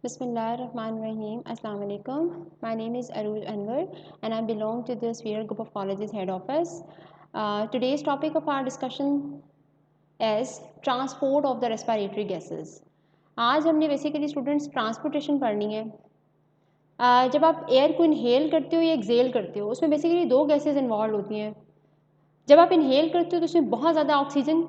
Bismillahirrahmanirrahim. Assalamu alaikum. My name is Aruj Anwar and I belong to the Sphere Group of Colleges Head Office. Today's topic of our discussion is transport of the respiratory gases. आज हमने basically students transportation पढ़नी है। जब आप air को inhale करते हो या एक्सेल करते हो उसमें बेसिकली दो गैसेज इन्वॉल्व होती हैं। जब आप इनहेल करते हो तो उसमें बहुत ज़्यादा ऑक्सीजन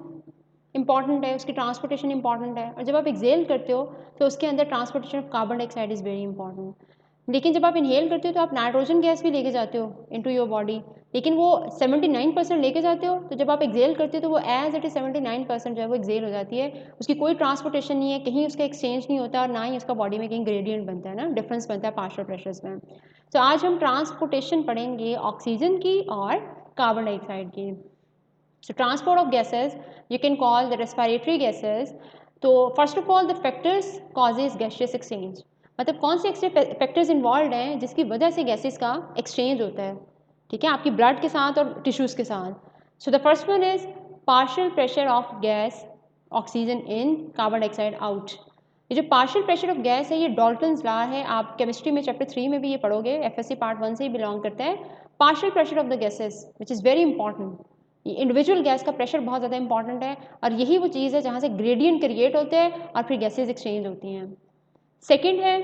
इंपॉर्टेंट है, उसकी ट्रांसपोर्टेशन इंपॉर्टेंट है, और जब आप एक्सेल करते हो तो उसके अंदर transportation of carbon dioxide is very important. लेकिन जब आप इनहेल करते हो तो आप नाइट्रोजन गैस भी लेके जाते हो इनटू योर बॉडी, लेकिन वो 79% लेके जाते हो, तो जब आप एक्सेल करते हो तो वो एज इट इज़ 79% जो है वो एक्सेल हो जाती है, उसकी कोई ट्रांसपोर्टेशन नहीं है, कहीं उसका एक्सचेंज नहीं होता और ना ही उसका बॉडी में कहीं ग्रेडियंट बनता है ना, डिफरेंस बनता है पार्शियल प्रेशर्स में। तो आज हम ट्रांसपोर्टेशन पढ़ेंगे ऑक्सीजन की और कार्बन डाइऑक्साइड की। So transport of gases, you can call the respiratory gases. तो first of all the factors causes gaseous exchange, मतलब कौन से फैक्टर्स इन्वॉल्व हैं जिसकी वजह से गैसेस का एक्सचेंज होता है, ठीक है, आपकी ब्लड के साथ और टिश्यूज़ के साथ। So the first one is partial pressure of gas oxygen in, carbon dioxide out. ये जो पार्शियल प्रेशर ऑफ गैस है ये डॉल्टन्स लॉ है, आप केमिस्ट्री में चैप्टर 3 में भी ये पढ़ोगे, एफएससी पार्ट 1 से ही बिलोंग करता है। Partial pressure of the gases which is very important, individual gas का प्रेशर बहुत ज़्यादा इंपॉर्टेंट है और यही वो चीज़ है जहाँ से ग्रेडियंट क्रिएट होते हैं और फिर गैसेज एक्सचेंज होती हैं। सेकेंड है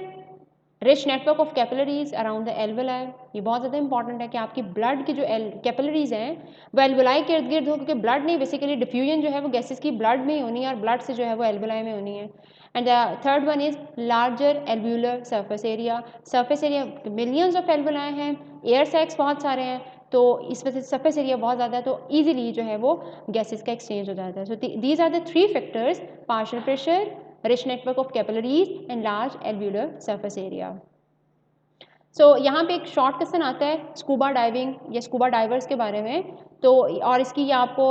rich network of capillaries around the alveoli. ये बहुत ज़्यादा इंपॉर्टेंट है कि आपकी ब्लड की जो कैपिलरीज हैं वो एल्वेलाई के इर्द गिर्द हो, क्योंकि ब्लड नहीं, बेसिकली डिफ्यूजन जो है वो गैसेस की ब्लड में ही होनी है और ब्लड से जो है वो एल्वेलाई में होनी है। And the third one is larger alveolar surface area. Surface area millions of alveoli हैं, एयर सैक्स बहुत सारे हैं, तो इस वजह से सरफेस एरिया बहुत ज़्यादा है, तो ईजिली जो है वो गैसेस का एक्सचेंज हो जाता है। So these are the three factors, partial pressure, rich network of capillaries and large alveolar surface area. So यहाँ पे एक शॉर्ट क्वेश्चन आता है स्कूबा डाइविंग या स्कूबा डाइवर्स के बारे में, तो और इसकी आपको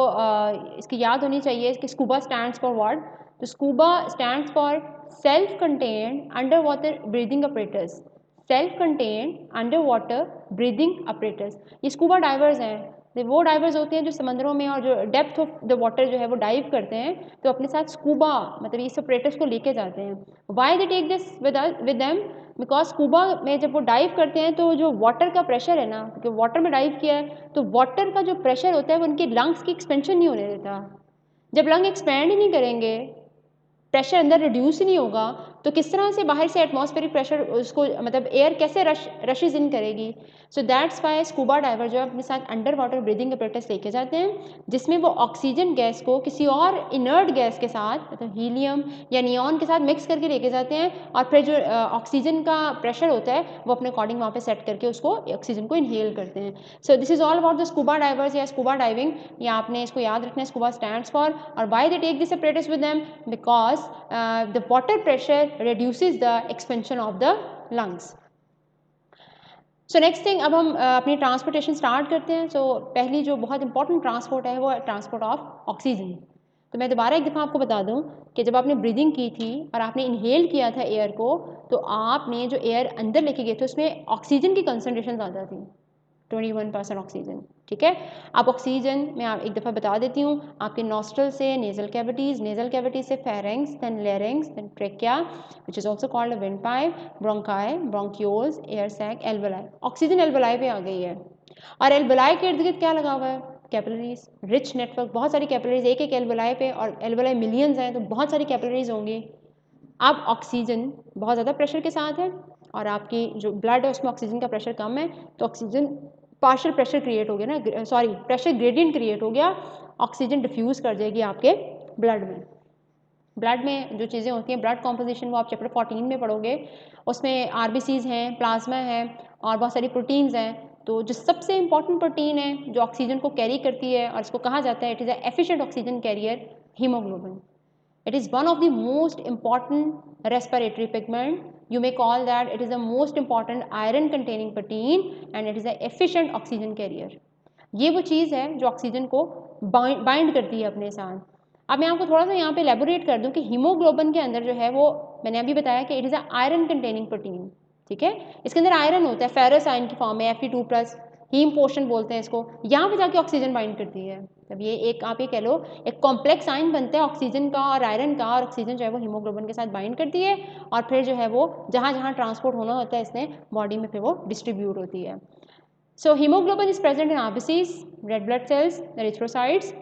इसकी याद होनी चाहिए कि स्कूबा स्टैंड्स फॉर व्हाट। तो scuba stands for self contained under water breathing apparatus. Self contained under water breathing apparatus, ये स्कूबा डाइवर्स हैं। वो डाइवर्स होते हैं जो समंदरों में और जो डेप्थ ऑफ द वाटर जो है वो डाइव करते हैं, तो अपने साथ स्कूबा मतलब इस अपरेटस को लेके जाते हैं। Why they take this with them, because scuba में जब वो डाइव करते हैं तो जो वाटर का प्रेशर है ना, क्योंकि वाटर में डाइव किया है तो वाटर का जो प्रेशर होता है वो उनके लंग्स की एक्सपेंशन नहीं होने देता। जब लंग एक्सपैंड ही नहीं करेंगे, प्रेशर अंदर रिड्यूस ही नहीं होगा, तो किस तरह से बाहर से एटमॉस्फेरिक प्रेशर उसको मतलब एयर कैसे रशेज इन करेगी। सो दैट्स वाई स्कूबा डाइवर जो अपने साथ अंडर वाटर ब्रीदिंग अपरेटस लेके जाते हैं, जिसमें वो ऑक्सीजन गैस को किसी और इनर्ट गैस के साथ मतलब हीलियम या नियॉन के साथ मिक्स करके लेके जाते हैं, और फिर जो ऑक्सीजन का प्रेशर होता है वो अपने अकॉर्डिंग वहाँ पे सेट करके उसको ऑक्सीजन को इनहेल करते हैं। So this is all about the scuba divers या स्कूबा डाइविंग, या आपने इसको याद रखना है स्कूबा स्टैंड्स फॉर। और why they take this apparatus with them, because the water pressure reduces the expansion of the lungs. So next thing, अब हम अपनी ट्रांसपोर्टेशन स्टार्ट करते हैं। सो पहली जो बहुत इंपॉर्टेंट ट्रांसपोर्ट है वो है ट्रांसपोर्ट ऑफ ऑक्सीजन। तो मैं दोबारा एक दफ़ा आपको बता दूं कि जब आपने ब्रीदिंग की थी और आपने इनहेल किया था एयर को, तो आपने जो एयर अंदर लेके गए थे उसमें ऑक्सीजन की कंसनट्रेशन ज़्यादा थी, 21% ऑक्सीजन, ठीक है। आप ऑक्सीजन मैं आप एक दफ़ा बता देती हूँ, आपके नॉस्ट्रल से नेज़ल कैविटीज़ से pharynx, then larynx, then trachea which is also called wind pipe, bronchi, bronchioles, air sac, alveoli. Oxygen alveoli पे आ गई है, और एल्वेलाई के इर्द गिर्द क्या लगा हुआ है, कैपिलरीज, रिच नेटवर्क, बहुत सारी कैपिलरीज एक एक एल्वेलाई पे, और एल्वेलाई मिलियंस हैं तो बहुत सारी कैपिलरीज होंगी। अब ऑक्सीजन बहुत ज़्यादा प्रेशर के साथ है और आपकी जो ब्लड है उसमें ऑक्सीजन का प्रेशर कम है, तो ऑक्सीजन पार्शियल प्रेशर क्रिएट हो गया ना, सॉरी प्रेशर ग्रेडियंट क्रिएट हो गया, ऑक्सीजन डिफ्यूज़ कर देगी आपके ब्लड में। ब्लड में जो चीज़ें होती हैं ब्लड कॉम्पोजिशन वो आप चैप्टर 14 में पढ़ोगे, उसमें आरबीसीज हैं, प्लाज्मा है और बहुत सारी प्रोटीन्स हैं। तो जो सबसे इंपॉर्टेंट प्रोटीन है जो ऑक्सीजन को कैरी करती है और इसको कहा जाता है it is a efficient oxygen carrier, haemoglobin. It is one of the most important respiratory pigment. You may call that it is the most important iron containing protein and it is an efficient oxygen carrier. ये वो चीज़ है जो oxygen को bind करती है अपने साथ। अब मैं आपको थोड़ा सा यहाँ पे एलेबोरेट कर दूँ कि हीमोग्लोबिन के अंदर जो है वो मैंने अभी बताया कि it is a iron containing protein, ठीक है। इसके अंदर आयरन होता है, फेरस आयरन की फॉर्म में Fe2+, हीम पोर्शन बोलते हैं इसको, यहाँ पे जाके ऑक्सीजन बाइंड करती है। तब ये एक आप ये कह लो एक कॉम्प्लेक्स आयन बनता है ऑक्सीजन का और आयरन का, और ऑक्सीजन जो है वो हीमोग्लोबिन के साथ बाइंड करती है और फिर जो है वो जहाँ जहाँ ट्रांसपोर्ट होना होता है इसने बॉडी में फिर वो डिस्ट्रीब्यूट होती है। So haemoglobin is present in RBCs, red blood cells, erythrocytes.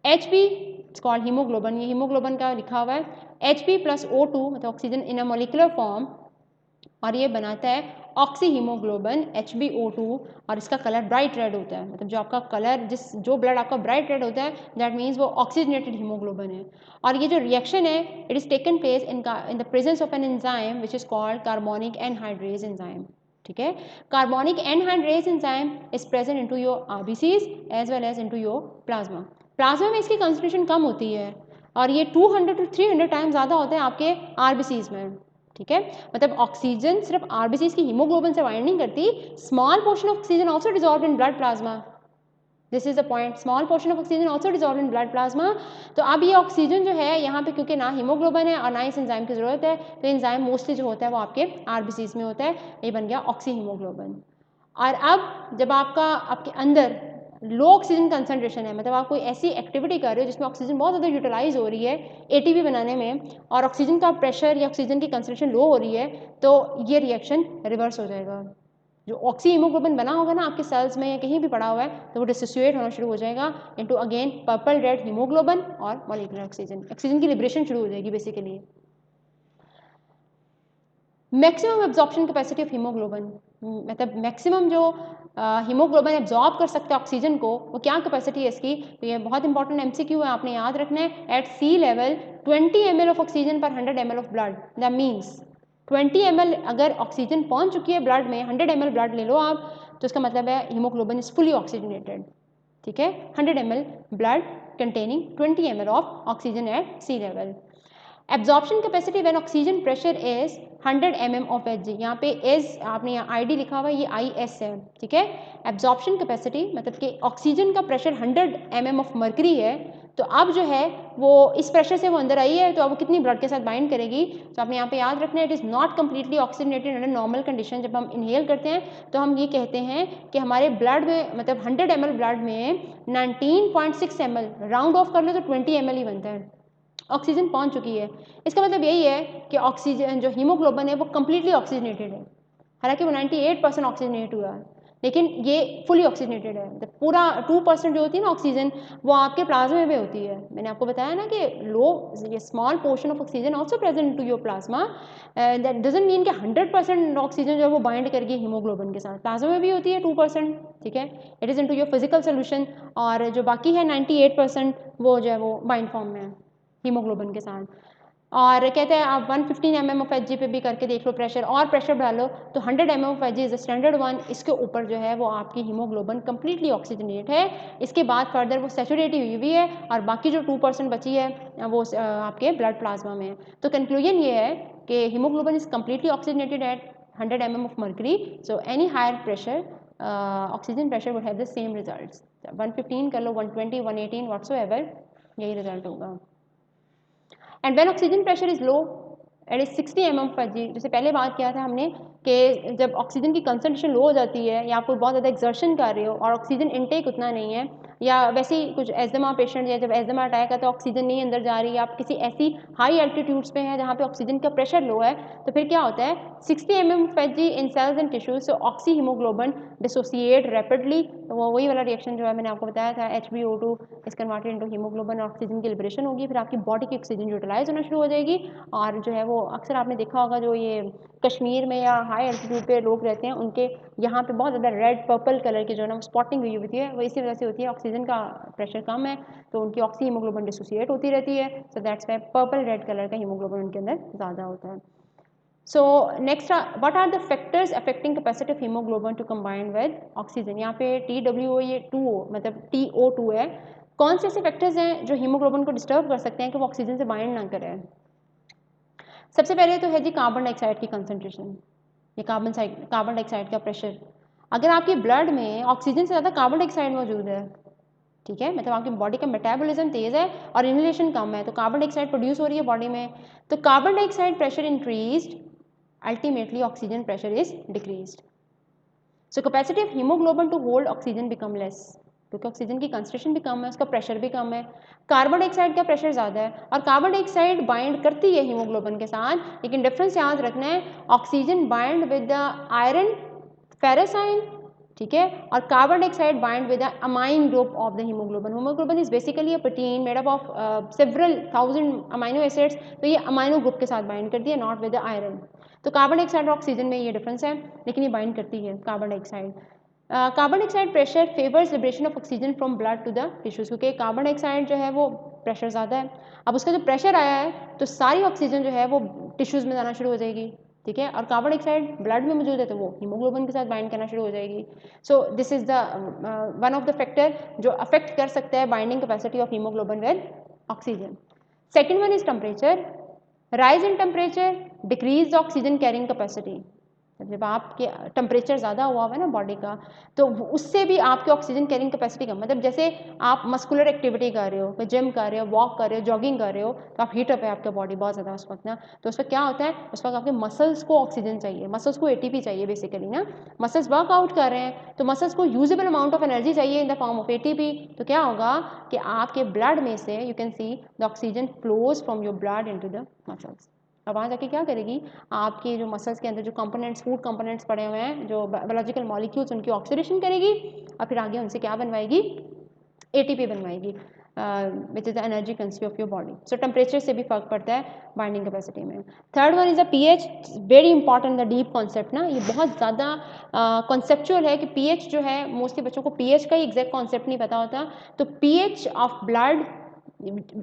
HB it's called haemoglobin, ये हीमोग्लोबिन का लिखा हुआ है। HB प्लस O2 मतलब oxygen in a molecular form, और ये बनाता है ऑक्सी हीमोग्लोबिन HbO2, और इसका कलर ब्राइट रेड होता है। मतलब जो आपका कलर जो ब्लड आपका ब्राइट रेड होता है दैट मीन्स वो ऑक्सीजनेटेड हीमोग्लोबिन है। और ये जो रिएक्शन है it is taken place in the presence of an enzyme which is called carbonic anhydrase enzyme. ठीक है, carbonic anhydrase enzyme is present into your RBCs as well as into your plasma. Plasma में इसकी concentration कम होती है और ये 200 to 300 times ज़्यादा होता है आपके आरबीसीज में। ठीक है, मतलब ऑक्सीजन सिर्फ आरबीसीज की हीमोग्लोबिन से बाइंड नहीं करती, small portion of oxygen also dissolved in blood plasma. This is the point, small portion of oxygen also dissolved in blood plasma. तो अब ये ऑक्सीजन जो है यहाँ पे क्योंकि ना हीमोग्लोबिन है और ना इस एंजाइम की जरूरत है, तो एंजाइम मोस्टली जो होता है वो आपके आरबीसीज में होता है, ये बन गया ऑक्सी हीमोग्लोबिन। और अब जब आपके अंदर लो ऑक्सीजन कंसंट्रेशन है, मतलब आप कोई ऐसी एक्टिविटी कर रहे हो जिसमें ऑक्सीजन बहुत ज़्यादा यूटिलाइज हो रही है एटीपी बनाने में, और ऑक्सीजन का प्रेशर या ऑक्सीजन की कंसंट्रेशन लो हो रही है, तो ये रिएक्शन रिवर्स हो जाएगा। जो ऑक्सी हीमोग्लोबिन बना होगा ना आपके सेल्स में या कहीं भी पड़ा हुआ है, तो वो डिसोसिएट होना शुरू हो जाएगा into again purple red haemoglobin और मॉलिक्यूलर ऑक्सीजन। ऑक्सीजन की लिबरेशन शुरू हो जाएगी basically. Maximum absorption capacity of haemoglobin, मतलब मैक्सिमम जो हीमोग्लोबिन एब्जॉर्ब कर सकता है ऑक्सीजन को, वो क्या कैपेसिटी है इसकी। तो ये बहुत इंपॉर्टेंट एमसीक्यू है, आपने याद रखना है। At sea level 20 ml of oxygen per 100 ml of blood, that means 20 ml अगर ऑक्सीजन पहुंच चुकी है ब्लड में, 100 ml ब्लड ले लो आप, तो इसका मतलब है हीमोग्लोबिन इज फुली ऑक्सीजनेटेड। ठीक है, 100 ml blood containing 20 ml of oxygen at sea level. Absorption capacity when oxygen pressure is 100 mm of Hg, यहाँ पे इज आपने यहाँ ID लिखा हुआ है, ये IS है। ठीक है, एब्जॉर्प्शन कैपेसिटी मतलब कि ऑक्सीजन का प्रेशर 100 mm ऑफ मर्करी है, तो अब जो है वो इस प्रेशर से वो अंदर आई है, तो अब वो कितनी ब्लड के साथ बाइंड करेगी। तो आपने यहाँ पे याद रखना है it is not completely oxygenated under normal condition. जब हम इनहेल करते हैं तो हम ये कहते हैं कि हमारे ब्लड में मतलब 100 ml ब्लड में 19.6 ml, राउंड ऑफ कर लो तो 20 ml ही बनता है, ऑक्सीजन पहुंच चुकी है। इसका मतलब यही है कि ऑक्सीजन जो हीमोग्लोबिन है वो कम्प्लीटली ऑक्सीजनेटेड है, हालांकि वो 98% ऑक्सीजनेट हुआ है, लेकिन ये फुली ऑक्सीजनेटेड है। तो पूरा 2% जो होती है ना ऑक्सीजन, वो आपके प्लाज्मा में होती है। मैंने आपको बताया ना कि ये small portion of oxygen also present to your plasma, that doesn't mean कि 100% ऑक्सीजन जो है वो बाइंड करके हीमोग्लोबिन के साथ, प्लाज्मा में भी होती है 2%। ठीक है, it is into your physical solution, और जो बाकी है 98% वो जो है वो बाइंड फॉर्म में है हीमोग्लोबिन के साथ। और कहते हैं आप 115 mm ऑफ Hg पे भी करके देख लो प्रेशर, और प्रेशर बढ़ा लो तो 100 mm of Hg is standard one, इसके ऊपर जो है वो आपकी हीमोग्लोबिन कम्प्लीटली ऑक्सीजनेट है। इसके बाद फर्दर वो सैचुरेट हुई हुई है, और बाकी जो 2% बची है वो आपके ब्लड प्लाज्मा में है। तो कंक्लूजन ये है कि haemoglobin is completely oxygenated at 100 mm of mercury, so any higher pressure oxygen pressure would have the same results. 115 कर लो, 120, 118 व्हाट्सोएवर, यही रिजल्ट होगा। And when oxygen pressure is low it is 60 mm of Hg, जैसे पहले बात किया था हमने कि जब ऑक्सीजन की कंसंट्रेशन लो हो जाती है या आप कोई बहुत ज़्यादा एक्सर्शन कर रहे हो और ऑक्सीजन इनटेक उतना नहीं है, या वैसे ही कुछ एजमा पेशेंट या जब एजमा अटैक है तो ऑक्सीजन नहीं अंदर जा रही है, आप किसी ऐसी हाई एल्टीट्यूड्स पे हैं जहाँ पे ऑक्सीजन का प्रेशर लो है, तो फिर क्या होता है 60 mm of Hg in cells and tissues, so oxy haemoglobin dissociate rapidly. तो वो वही वाला रिएक्शन जो है मैंने आपको बताया था, HbO2 is converted into haemoglobin, oxygen की लिबरेशन होगी, फिर आपकी बॉडी की ऑक्सीजन यूटिलाइज होना शुरू हो जाएगी। और जो है वो अक्सर आपने देखा होगा जो ये कश्मीर में या हाई एल्टीट्यूड पे लोग रहते हैं उनके यहाँ पे बहुत ज़्यादा रेड पर्पल कलर की जो है ना स्पॉटिंग हुई होती है, वो इसी वजह से होती है, ऑक्सीजन का प्रेशर कम है तो उनकी ऑक्सी हीमोग्लोबिन डिसोसिएट होती रहती है, so that's why purple red colour का हीमोग्लोबिन उनके अंदर ज़्यादा होता है। So next, what are the factors affecting capacity of haemoglobin to combine with oxygen. यहाँ पे TWO ये 2O मतलब TO2 है। कौन से ऐसे फैक्टर्स हैं जो हीमोग्लोबिन को डिस्टर्ब कर सकते हैं कि वो ऑक्सीजन से बाइंड ना करें। सबसे पहले तो है जी कार्बन डाइऑक्साइड की कंसंट्रेशन, ये कार्बन डाइऑक्साइड का प्रेशर। अगर आपके ब्लड में ऑक्सीजन से ज़्यादा कार्बन डाइऑक्साइड मौजूद है, ठीक है, मतलब आपकी बॉडी का मेटाबॉलिज्म तेज़ है और इनहेलेशन कम है, तो कार्बन डाइऑक्साइड प्रोड्यूस हो रही है बॉडी में, तो carbon dioxide pressure increased, ultimately oxygen pressure is decreased. So capacity of haemoglobin to hold oxygen become less, क्योंकि ऑक्सीजन की कंसंट्रेशन भी कम है, उसका प्रेशर भी कम है। कार्बन डाइऑक्साइड का प्रेशर ज़्यादा है और कार्बन डाइऑक्साइड बाइंड करती है हीमोग्लोबिन के साथ, लेकिन डिफरेंस याद रखना है, oxygen bind with the iron ferrous ion, ठीक है, और carbon dioxide bind with the amine group of the haemoglobin. Haemoglobin is basically a protein made up of several thousand amino acids, तो ये अमाइनो ग्रुप के साथ bind करती है, not with the iron. तो कार्बन डाइऑक्साइड और oxygen में ये डिफरेंस है, लेकिन ये बाइंड करती है carbon dioxide. Carbon dioxide pressure favours liberation of oxygen from blood to the tissues, क्योंकि कार्बन डाइऑक्साइड जो है वो प्रेशर ज़्यादा है, अब उसका जो प्रेशर आया है तो सारी ऑक्सीजन जो है वो टिश्यूज़ में जाना शुरू हो जाएगी, ठीक है, और कार्बन डाइऑक्साइड ब्लड में मौजूद है तो वो हीमोग्लोबिन के साथ बाइंड करना शुरू हो जाएगी। सो this is the one of the factor जो अफेक्ट कर सकता है binding capacity of haemoglobin with oxygen. Second one is temperature, rise in temperature decrease the oxygen carrying capacity. जब आपके टेम्परेचर ज़्यादा हुआ है ना बॉडी का, तो उससे भी आपकी ऑक्सीजन कैरिंग कैपेसिटी कम, मतलब जैसे आप मस्कुलर एक्टिविटी कर रहे हो, जिम कर रहे हो, वॉक कर रहे हो, जॉगिंग कर रहे हो, तो आप हीटअप है आपका बॉडी बहुत ज़्यादा उस वक्त ना, तो उस वक्त क्या होता है, उस वक्त आपके मसल्स को ऑक्सीजन चाहिए, मसल्स को एटीपी चाहिए बेसिकली ना, मसल्स वर्कआउट कर रहे हैं तो मसल्स को यूजेबल अमाउंट ऑफ एनर्जी चाहिए in the form of ATP, तो क्या होगा कि आपके ब्लड में से you can see the oxygen flows from your blood into the muscles. अब वहाँ जाके क्या करेगी, आपके जो मसल्स के अंदर जो कंपोनेंट्स, फूड कंपोनेंट्स पड़े हुए हैं, जो बायोलॉजिकल मॉलिक्यूल्स, उनकी ऑक्सीडेशन करेगी और फिर आगे उनसे क्या बनवाएगी, एटीपी बनवाएगी, which is the energy consist of your body. So temperature से भी फर्क पड़ता है बाइंडिंग कैपेसिटी में। Third one is a pH, very important the deep concept ना, ये बहुत ज़्यादा कॉन्सेप्चुअल है कि पीएच जो है, मोस्टली बच्चों को पीएच का ही एग्जैक्ट कॉन्सेप्ट नहीं पता होता, तो pH of blood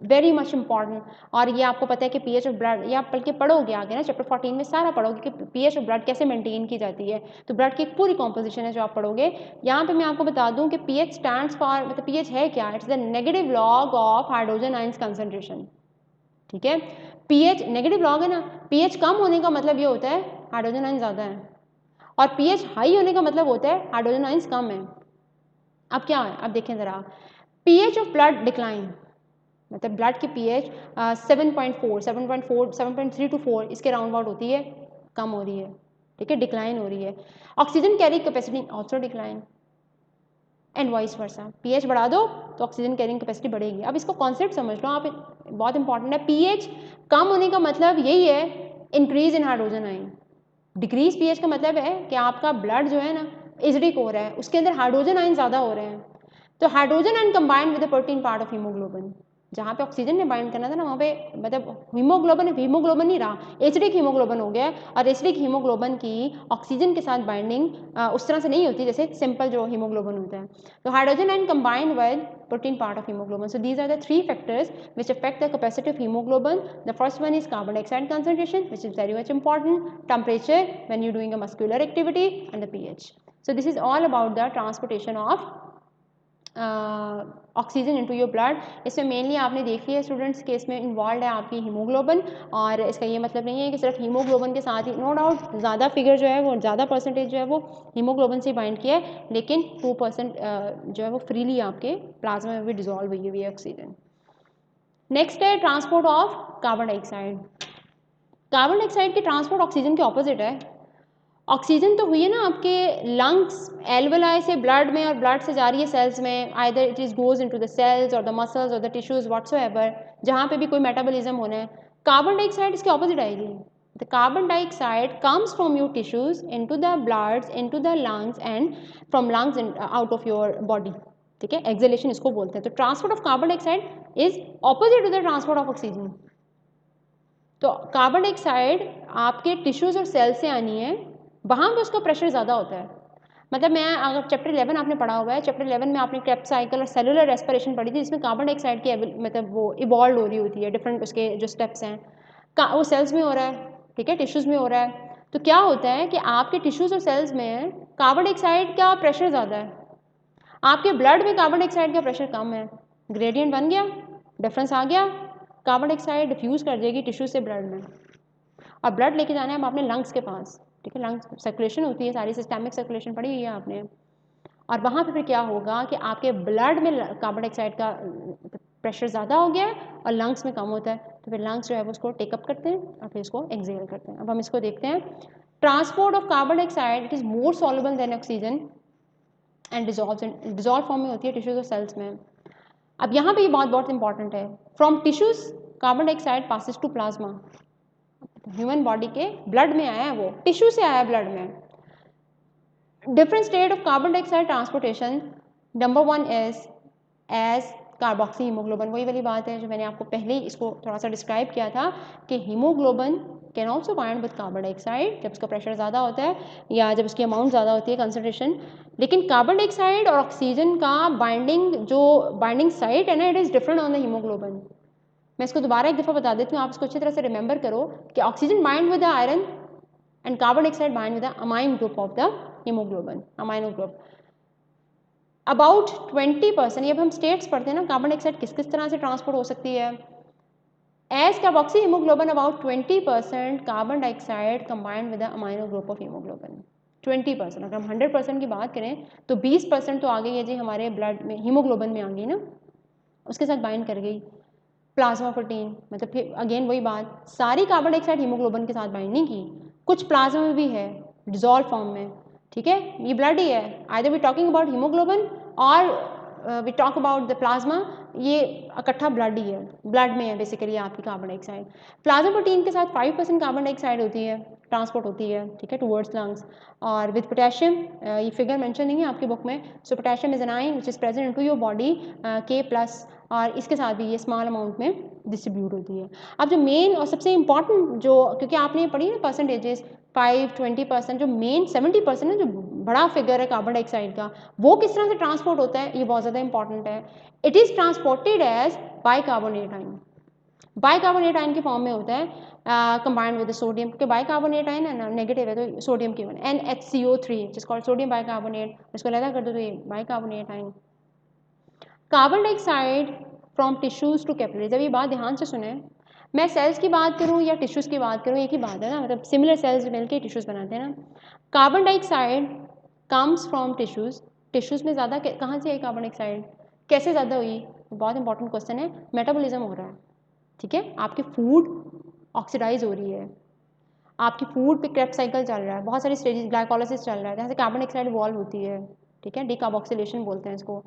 very much important, और ये आपको पता है कि पीएच ऑफ ब्लड, ये आप बल्कि पढ़ोगे आगे ना चैप्टर 14 में सारा पढ़ोगे कि पीएच ऑफ ब्लड कैसे मेंटेन की जाती है, तो ब्लड की एक पूरी कॉम्पोजिशन है जो आप पढ़ोगे। यहाँ पे मैं आपको बता दूं कि पीएच स्टैंड्स फॉर, मतलब पीएच है क्या, it's the negative log of hydrogen ions concentration, ठीक है, पीएच नेगेटिव लॉग है ना, पीएच कम होने का मतलब ये होता है हाइड्रोजन आयंस ज़्यादा है, और पीएच हाई होने का मतलब होता है हाइड्रोजन आयंस कम है। अब क्या है, अब देखें ज़रा, पीएच ऑफ ब्लड डिक्लाइन, मतलब ब्लड की पीएच 7.4, 7.4, 7.3 to 4 इसके राउंड अबाउट होती है, कम हो रही है, ठीक है, डिक्लाइन हो रही है। Oxygen carrying capacity also decline and vice versa, pH बढ़ा दो तो ऑक्सीजन कैरिंग कैपेसिटी बढ़ेगी। अब इसको कॉन्सेप्ट समझ लो आप, बहुत इंपॉर्टेंट है, पीएच कम होने का मतलब यही है increase in hydrogen ion, decrease pH का मतलब है कि आपका ब्लड जो है ना एसिडिक हो रहा है, उसके अंदर हाइड्रोजन आयन ज़्यादा हो रहे हैं, तो hydrogen ion combined with the protein part of haemoglobin, जहाँ पे ऑक्सीजन ने बाइंड करना था ना वहाँ पे मतलब हीमोग्लोबिन नहीं रहा, एसिडिक हीमोग्लोबिन हो गया, और एसिडिक हीमोग्लोबिन की ऑक्सीजन के साथ बाइंडिंग उस तरह से नहीं होती जैसे सिंपल जो हीमोग्लोबिन होता है। तो hydrogen ion combined with protein part of haemoglobin, so these are the three factors which affect the capacity of hemoglobin. The first one is carbon dioxide concentration, which is very much important, temperature when you're doing a muscular activity, and the pH. So this is all about the transportation of oxygen into your blood. इसमें mainly आपने देख लिया students के इसमें involve है आपकी haemoglobin, और इसका ये मतलब नहीं है कि सिर्फ हीमोग्लोबिन के साथ ही, नो डाउट ज़्यादा फिगर जो है वो ज़्यादा परसेंटेज जो है वो हीमोग्लोबिन से बाइंड किया है, लेकिन 2% जो है वो फ्रीली आपके प्लाज्मा में भी डिजॉल्व हुई है ऑक्सीजन। नेक्स्ट है transport of carbon dioxide. Carbon dioxide की ट्रांसपोर्ट ऑक्सीजन के ऑपोजिट है। ऑक्सीजन तो हुई है ना आपके लंग्स एल्वेलाई से ब्लड में, और ब्लड से जा रही है सेल्स में, either it is goes into the cells और द मसल्स और द टिश्यूज व्हाटसोएवर, जहाँ पे भी कोई मेटाबॉलिज्म होना है। कार्बन डाइऑक्साइड इसके ऑपोजिट आएगी, the carbon dioxide comes from your tissues into the bloods into the lungs and from lungs out of your body, ठीक है, एक्सहेलेशन इसको बोलते हैं। तो transport of carbon dioxide is opposite to the transport of oxygen. तो carbon dioxide आपके tissues और cell से आनी है, वहाँ पे उसका प्रेशर ज़्यादा होता है। मतलब मैं अगर चैप्टर 11 आपने पढ़ा हुआ है, चैप्टर 11 में आपने क्रेब्स साइकिल और सेलुलर रेस्पिरेशन पढ़ी थी, जिसमें कार्बन डाइऑक्साइड की मतलब वो इवॉल्व हो रही होती है, डिफरेंट उसके जो स्टेप्स हैं, वो सेल्स में हो रहा है, ठीक है, टिश्यूज़ में हो रहा है। तो क्या होता है कि आपके टिश्यूज़ और सेल्स में कार्बन डाइऑक्साइड का प्रेशर ज़्यादा है, आपके ब्लड में कार्बन डाइऑक्साइड का प्रेशर कम है, ग्रेडियंट बन गया, डिफरेंस आ गया, कार्बन डाइऑक्साइड डिफ्यूज़ कर देगी टिश्यू से ब्लड में, और ब्लड लेके जाना है अब आपने लंग्स के पास, ठीक है, लंग्स सर्कुलेशन होती है सारी, सिस्टमिक सर्कुलेशन पढ़ी हुई है आपने, और वहाँ पे फिर क्या होगा कि आपके ब्लड में कार्बन डाइऑक्साइड का प्रेशर ज़्यादा हो गया है और लंग्स में कम होता है, तो फिर लंग्स जो है वो उसको टेकअप करते हैं और फिर इसको एक्सहेल करते हैं। अब हम इसको देखते हैं, transport of carbon dioxide, it is more soluble than oxygen and dissolve form में होती है टिश्यूज और सेल्स में। अब यहाँ पे ये बात बहुत इंपॉर्टेंट है, from tissues carbon dioxide passes to plasma, human body के ब्लड में आया है, वो टिश्यू से आया है ब्लड में। Different state of carbon dioxide transportation, number 1 is as carboxy haemoglobin, वही वाली बात है जो मैंने आपको पहले ही इसको थोड़ा सा डिस्क्राइब किया था कि haemoglobin can also bind with carbon dioxide जब उसका प्रेशर ज़्यादा होता है या जब उसकी अमाउंट ज़्यादा होती है कंसनट्रेशन। लेकिन कार्बन डाइऑक्साइड और ऑक्सीजन का बाइंडिंग साइट है ना, it is different on the haemoglobin. मैं इसको दोबारा एक दफ़ा बता देती हूँ, आप इसको अच्छी तरह से रिमेंबर करो कि oxygen bind with the iron and carbon dioxide bind with the amine group of the haemoglobin, amino group. About 20%, ये अब हम स्टेट्स पढ़ते हैं ना, कार्बन डाइऑक्साइड किस किस तरह से ट्रांसपोर्ट हो सकती है। As carboxy haemoglobin about 20% carbon dioxide combined with the amino group of haemoglobin. 20%, अगर हम 100% की बात करें तो 20% तो आ गई है जी हमारे ब्लड में, हीमोग्लोबिन में आ गई ना, उसके साथ बाइंड कर गई। प्लाज्मा प्रोटीन, मतलब फिर अगेन वही बात, सारी कार्बन डाइऑक्साइड हीमोग्लोबिन के साथ बाइंड नहीं की, कुछ प्लाज्मा में भी है डिजॉल्व फॉर्म में, ठीक है, ये ब्लड ही है। Either we talking about haemoglobin और we talk about the plasma, ये इकट्ठा ब्लड ही है, ब्लड में है बेसिकली आपकी कार्बन डाइऑक्साइड। प्लाज्मा प्रोटीन के साथ 5% कार्बन डाइऑक्साइड होती है, ट्रांसपोर्ट होती है, ठीक है, टुवर्ड्स लंग्स। और विद पोटेशियम, ये फिगर मेंशन नहीं है आपकी बुक में, so potassium is an ion which is present into your body K+, और इसके साथ भी ये स्मॉल अमाउंट में डिस्ट्रीब्यूट होती है। अब जो मेन और सबसे इंपॉर्टेंट जो, क्योंकि आपने ये पढ़ी ना परसेंटेजेस 5-20%, जो मेन 70% है, जो बड़ा फिगर है कार्बन डाइऑक्साइड का, वो किस तरह से ट्रांसपोर्ट होता है, ये बहुत ज़्यादा इंपॉर्टेंट है। It is transported as bicarbonate ion, bicarbonate ion के फॉर्म में होता है कंबाइंड विद सोडियम, क्योंकि बाइकार्बोनेट आयन है ना नेगेटिव है तो सोडियम की वन NHCO3 जिस कॉल्ड सोडियम बाइकार्बोनेट, इसको अलग कर दो तो ये bicarbonate ion. Carbon dioxide from tissues to capillaries, अब ये बात ध्यान से सुने, मैं सेल्स की बात करूँ या टिश्यूज़ की बात करूँ एक ही बात है ना, मतलब सिमिलर सेल्स मिलकर टिश्यूज़ बनाते हैं ना। Carbon dioxide comes from tissues, tissues में ज़्यादा कहाँ से आई कार्बन डाइऑक्साइड, कैसे ज़्यादा हुई, बहुत इंपॉर्टेंट क्वेश्चन है। मेटाबॉलिज्म हो रहा है, ठीक है, आपकी फूड ऑक्सीडाइज हो रही है, आपकी फूड पे क्रेब्स साइकिल चल रहा है, बहुत सारी स्टेजेस, ग्लाइकोलाइसिस चल रहा है, जहाँ से कार्बन डाइऑक्साइड इवॉल्व होती है, ठीक है, डिकार्बोक्सिलेशन बोलते हैं इसको।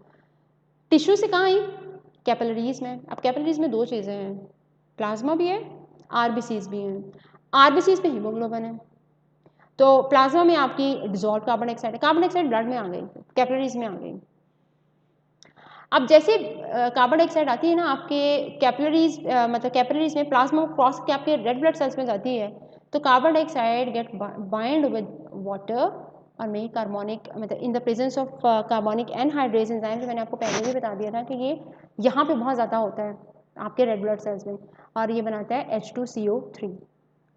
टिश्यू से कहाँ आई, कैपिलरीज में। अब कैपिलरीज में दो चीज़ें हैं, प्लाज्मा भी है, आरबीसीज भी हैं। आरबीसीज पे हीमोग्लोबिन है, तो प्लाज्मा में आपकी डिजॉल्व कार्बन डाइऑक्साइड है, कार्बन डाइऑक्साइड ब्लड में आ गई, कैपिलरीज में आ गई। अब जैसे कार्बन डाइऑक्साइड आती है ना आपके कैपिलरीज, मतलब कैपिलरीज में प्लाज्मा क्रॉस के आपके रेड ब्लड सेल्स में जाती है, तो carbon dioxide get bind with water और मेरी कार्बोनिक, मतलब in the presence of carbonic anhydrase enzyme, जो मैंने आपको पहले भी बता दिया था कि ये यहाँ पे बहुत ज़्यादा होता है आपके रेड ब्लड सेल्स में, और ये बनाता है H2CO3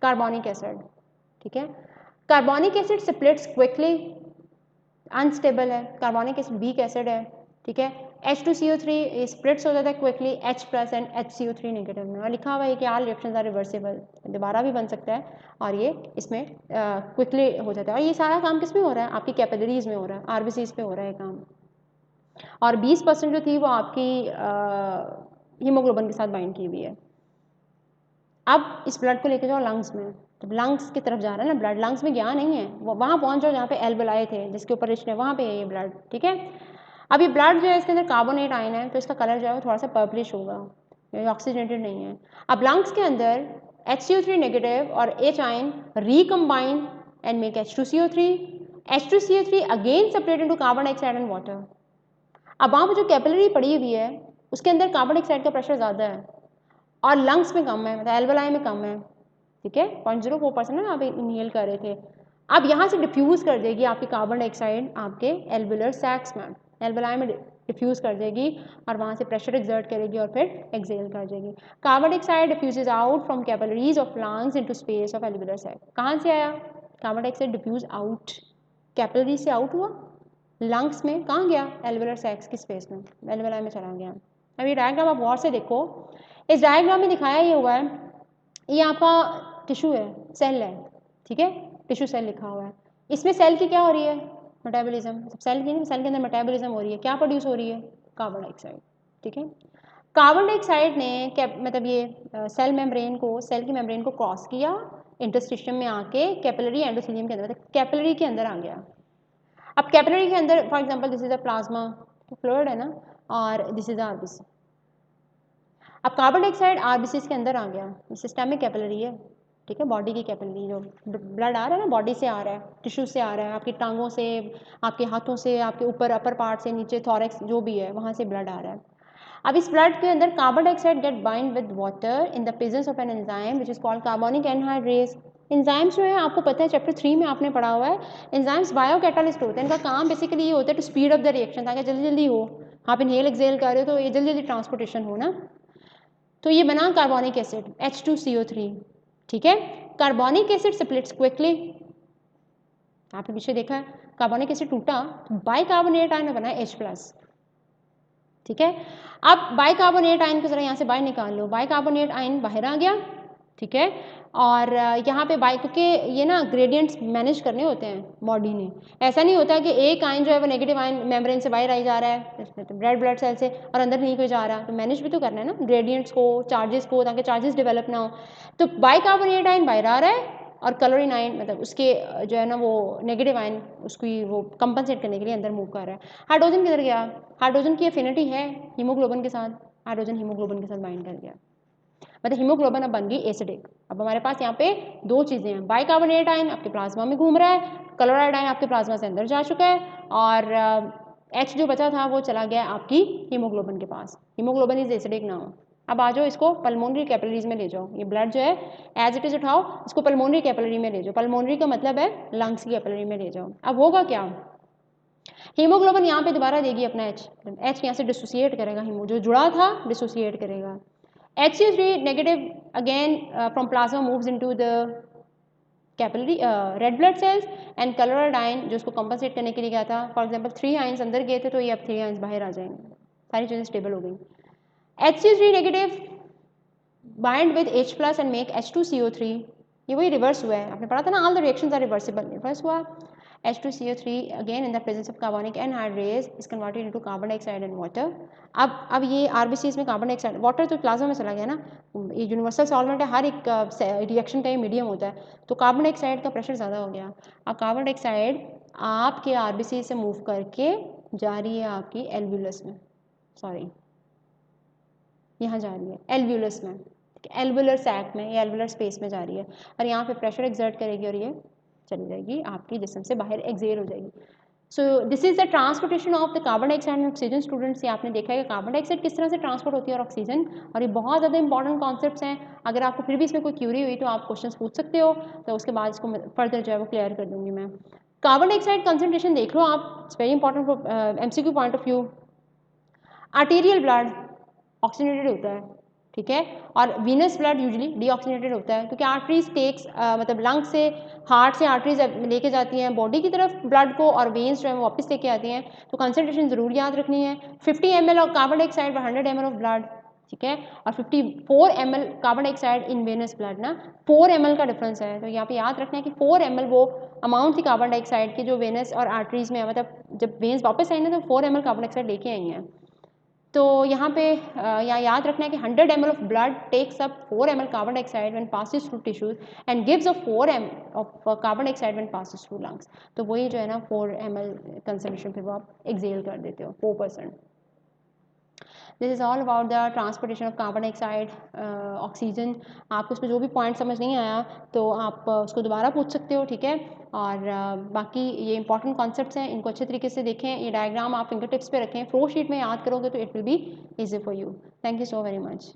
कार्बोनिक एसिड, ठीक है। Carbonic acid splits quickly, unstable है, कार्बोनिक एसिड वीक एसिड है, ठीक है। H2CO3 स्प्लिट्स हो जाता है quickly H+ and HCO3 negative में, और लिखा हुआ है कि आल रिएक्शंस आर रिवर्सिबल, दोबारा भी बन सकता है, और ये इसमें क्विकली हो जाता है। और ये सारा काम किस में हो रहा है, आपकी कैपिलरीज में हो रहा है, आरबीसीज पे हो रहा है काम। और 20% जो थी वो आपकी हीमोग्लोबिन के साथ बाइंड की हुई है। अब इस ब्लड को लेके जाओ लंग्स में, तो लंग्स की तरफ जा रहा है ना ब्लड, लंग्स में गया नहीं है, वहाँ पहुँच जाओ जहाँ पे एल्वेलाई थे, जिसके ऊपर रिच है, वहाँ पे है ये ब्लड, ठीक है। अब ये ब्लड जो है इसके अंदर कार्बोनेट आयन है, तो इसका कलर जो है वो थोड़ा सा पर्पलिश होगा, ये ऑक्सीजनेटेड नहीं है। अब लंग्स के अंदर HCO3 नेगेटिव और H ion recombine and make H2CO3, H2CO3 again separate into carbon dioxide and water. अब वहाँ पर जो कैपिलरी पड़ी हुई है उसके अंदर कार्बन डाइऑक्साइड का प्रेशर ज़्यादा है और लंग्स में कम है, मतलब एल्वेलाई में कम है, ठीक है, 0.04% ना आप इनहेल कर रहे थे। अब यहाँ से डिफ्यूज़ कर देगी आपकी कार्बन डाइऑक्साइड आपके एल्वुलर सैक्स में, एल्वेलाई में डिफ्यूज़ कर देगी और वहाँ से प्रेशर एक्सर्ट करेगी और फिर एक्सेल कर देगी। Carbon dioxide diffuses out from capillaries of lungs into space of alveolar sac. कहाँ से आया carbon dioxide, diffuse out, capillary से आउट हुआ, लंग्स में कहाँ गया, एल्वुलर सैक्स की स्पेस में, एल्वेलाई में चला गया। अब ये डायग्राम आप गौर से देखो, इस डायग्राम में दिखाया ये हुआ है, ये आपका टिश्यू है, सेल है, ठीक है, टिश्यू सेल लिखा हुआ है, इसमें सेल की क्या हो रही है, मेटाबॉलिज्म, सेल की नहीं, सेल के अंदर मेटाबॉलिज्म हो रही है, क्या प्रोड्यूस हो रही है, कार्बन डाइऑक्साइड, ठीक है। कार्बन डाइऑक्साइड ने मतलब ये सेल मेम्ब्रेन को, सेल की मेम्ब्रेन को क्रॉस किया इंटरस्टिशियम में आके कैपिलरी एंडोथेलियम के अंदर, मतलब कैपिलरी के अंदर आ गया। अब कैपिलरी के अंदर for example this is a plasma fluid है ना, और दिस इज आरबीसी। अब कार्बन डाइऑक्साइड आरबीसी के अंदर आ गया, सिस्टमिक कैपिलरी है, ठीक है, बॉडी की कैपिलरी, जो ब्लड आ रहा है ना बॉडी से आ रहा है, टिश्यू से आ रहा है, आपकी टांगों से, आपके हाथों से, आपके ऊपर अपर पार्ट से, नीचे थॉरेक्स जो भी है वहाँ से ब्लड आ रहा है। अब इस ब्लड के अंदर carbon dioxide get bind with water in the presence of an enzyme which is called carbonic anhydrase. Enzymes जो है आपको पता है चैप्टर 3 में आपने पढ़ा हुआ है, एंजाइम्स बायो कैटालिस्ट होते हैं, इनका काम बेसिकली ये होता है to speed up the reaction, ताकि जल्दी जल्दी हो, आप इनहेल एक्सेल कर रहे हो तो ये जल्दी जल्दी ट्रांसपोर्टेशन हो ना। तो ये बना कार्बोनिक एसिड H2CO3, ठीक है। कार्बोनिक एसिड स्प्लिट्स क्विकली, आपने पीछे देखा है कार्बोनिक एसिड टूटा तो बाइकार्बोनेट आयन बना H+, ठीक है। अब बाइकार्बोनेट आयन को जरा यहाँ से बाहर निकाल लो, बाइकार्बोनेट आयन बाहर आ गया, ठीक है। और यहाँ पे क्योंकि ये ना ग्रेडियंट्स मैनेज करने होते हैं बॉडी ने, ऐसा नहीं होता कि एक आयन जो है वो नेगेटिव आयन मेम्ब्रेन से बाहर आई जा रहा है रेड ब्लड सेल से और अंदर नहीं कोई जा रहा, तो मैनेज भी तो करना है ना ग्रेडियंट्स को, चार्जेस को, ताकि चार्जेस डेवलप ना हो। तो बाइकार्बोनेट आयन बाहर आ रहा है और क्लोरीन आयन मतलब उसके जो है ना वो नेगेटिव आयन उसकी वो कंपनसेट करने के लिए अंदर मूव कर रहा है। हाइड्रोजन किधर गया, हाइड्रोजन की एफिनिटी है हीमोग्लोबिन के साथ, हाइड्रोजन हीमोग्लोबिन के साथ बाइंड कर गया, मतलब हीमोग्लोबिन अब बन गई एसिडिक। अब हमारे पास यहाँ पे दो चीज़ें हैं, बाइकार्बोनेट आयन आपके प्लाज्मा में घूम रहा है, क्लोराइड आयन आपके प्लाज्मा से अंदर जा चुका है, और H जो बचा था वो चला गया आपकी हीमोग्लोबिन के पास, हीमोग्लोबिन इज एसिडिक ना हो। अब आ जाओ इसको पल्मोनरी कैपिलरीज में ले जाओ, ये ब्लड जो है एज इट इज उठाओ, इसको पल्मोनरी कैपिलरी में ले जाओ, पल्मोनरी का मतलब है लंग्स की कैपिलरी में ले जाओ। अब होगा क्या, हीमोग्लोबिन यहाँ पे दोबारा देगी अपना H यहाँ से डिसोसिएट करेगा, हीमो जो जुड़ा था डिसोसिएट करेगा, HCO3 negative again from plasma moves into the capillary red blood cells and chloride ion जो उसको कंपनसेट करने के लिए गया था, फॉर एग्जांपल 3 आयन्स अंदर गए थे तो ये अब 3 आयन्स बाहर आ जाएंगे, सारी चीज़ें स्टेबल हो गई। HCO3 negative bind with H+ and make H2CO3, ये वही रिवर्स हुआ है, आपने पढ़ा था ना all the reactions are reversible, reverse हुआ। H2CO3 again in the presence of carbonic anhydrase is converted into carbon dioxide and water। अब ये RBCs में कार्बन डाइऑक्साइड, वाटर तो प्लाज्मा में चला गया ना, ये यूनिवर्सल सॉल्वेंट है, हर एक रिएक्शन का ये मीडियम होता है, तो कार्बन डाइऑक्साइड का प्रेशर ज़्यादा हो गया। अब कार्बन डाइऑक्साइड आपके RBC से मूव करके जा रही है आपकी एल्व्यूलस में, सॉरी यहाँ जा रही है एल्व्यूलस में, एल्वुलर सैक में या एल्वुलर स्पेस में जा रही है, और यहाँ पे प्रेशर एक्सर्ट करेगी और ये चली जाएगी आपकी जिस्म से बाहर एक्सेल हो जाएगी। सो this is the transportation of the carbon dioxide and oxygen. Students, ये आपने देखा है कि कार्बन डाइऑक्साइड किस तरह से ट्रांसपोर्ट होती है और ऑक्सीजन, और ये बहुत ज़्यादा इंपॉर्टेंट कॉन्सेप्ट्स हैं। अगर आपको फिर भी इसमें कोई क्यूरी हुई तो आप क्वेश्चन पूछ सकते हो, तो उसके बाद इसको फर्दर जो है वो क्लियर कर दूंगी मैं। कार्बन डाइऑक्साइड कंसनट्रेशन देख लो आप, it's very important for MCQ point of view. Arterial blood oxygenated होता है, ठीक है, और वीनस ब्लड यूजुअली डीऑक्सीजनेटेड होता है, क्योंकि आर्टरीज टेक्स मतलब लंग से, हार्ट से आर्टरीज लेके जाती हैं बॉडी की तरफ ब्लड को, और वेन्स जो है वो वापस लेके आती हैं, तो कंसनट्रेशन ज़रूर याद रखनी है। 50 ml of carbon dioxide 100 ml of blood, ठीक है, और 54 ml carbon dioxide in venous blood ना, 4 ml का डिफरेंस है, तो यहाँ पे याद रखना है कि 4 ml वो अमाउंट थी कार्बन डाइऑक्साइड की जो वेनस और आर्टरीज में, मतलब जब वेन्स वापस आई ना तो 4 ml कार्बन डाइऑक्साइड लेके आई हैं। तो यहाँ पे यहाँ याद रखना है कि 100 ml of blood takes up 4 ml carbon dioxide when passes through tissues and gives a 4 ml of carbon dioxide when passes through lungs। तो वही जो है ना 4 ml कंसम्पशन फिर वो आप एक्सेल कर देते हो 4%। This is all about the transportation of carbon dioxide oxygen. आपको उसमें जो भी पॉइंट समझ नहीं आया तो आप उसको दोबारा पूछ सकते हो, ठीक है। और बाकी ये इंपॉर्टेंट कॉन्सेप्ट्स हैं, इनको अच्छे तरीके से देखें, ये डायग्राम आप फिंगर टिप्स पे रखें, फ्लो शीट में याद करोगे तो it will be easy for you. Thank you so very much.